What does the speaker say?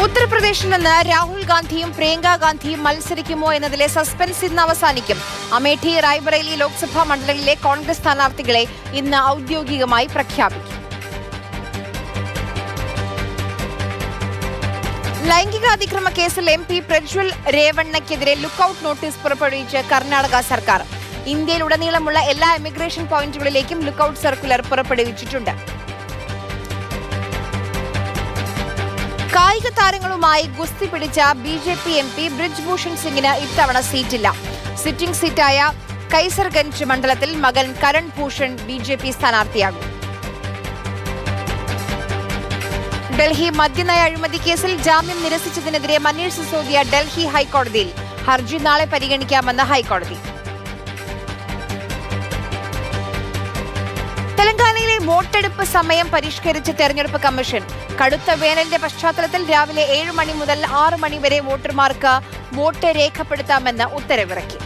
ഉത്തർപ്രദേശിൽ നിന്ന് രാഹുൽ ഗാന്ധിയും പ്രിയങ്ക ഗാന്ധിയും മത്സരിക്കുമോ എന്നതിലെ സസ്പെൻസ് ഇന്ന് അവസാനിക്കും. അമേഠി, റായ്ബറേലി ലോക്സഭാ മണ്ഡലങ്ങളിലെ കോൺഗ്രസ് സ്ഥാനാർത്ഥികളെ ഇന്ന് ഔദ്യോഗികമായി പ്രഖ്യാപിക്കും. ലൈംഗികാതിക്രമ കേസിൽ MP പ്രജ്വൽ രേവണ്ണയ്ക്കെതിരെ ലുക്കൌട്ട് നോട്ടീസ് പുറപ്പെടുവിച്ച് കർണാടക സർക്കാർ. ഇന്ത്യയിലുടനീളമുള്ള എല്ലാ ഇമിഗ്രേഷൻ പോയിന്റുകളിലേക്കും ലുക്കൌട്ട് സർക്കുലർ പുറപ്പെടുവിച്ചിട്ടുണ്ട്. കായിക താരങ്ങളുമായി ഗുസ്തി പിടിച്ച BJP MP ബ്രിജ്ഭൂഷൺ സിംഗിന് ഇത്തവണ സീറ്റില്ല. സിറ്റിംഗ് സീറ്റായ കൈസർഗഞ്ച് മണ്ഡലത്തിൽ മകൻ കരൺ ഭൂഷൺ BJP സ്ഥാനാർത്ഥിയാകും. ഡൽഹി മദ്യനയ അഴിമതി കേസിൽ ജാമ്യം നിരസിച്ചതിനെതിരെ മനീഷ് സിസോദിയ ഡൽഹി ഹൈക്കോടതിയിൽ. ഹർജി നാളെ പരിഗണിക്കാമെന്ന് ഹൈക്കോടതി. തെലങ്കാനയിലെ വോട്ടെടുപ്പ് സമയം പരിഷ്കരിച്ച് തെരഞ്ഞെടുപ്പ് കമ്മീഷൻ. കടുത്ത വേനലിന്റെ പശ്ചാത്തലത്തിൽ രാവിലെ 7 മണി മുതൽ 6 മണി വരെ വോട്ടർമാർക്ക് വോട്ട് രേഖപ്പെടുത്താമെന്ന് ഉത്തരവിറക്കി.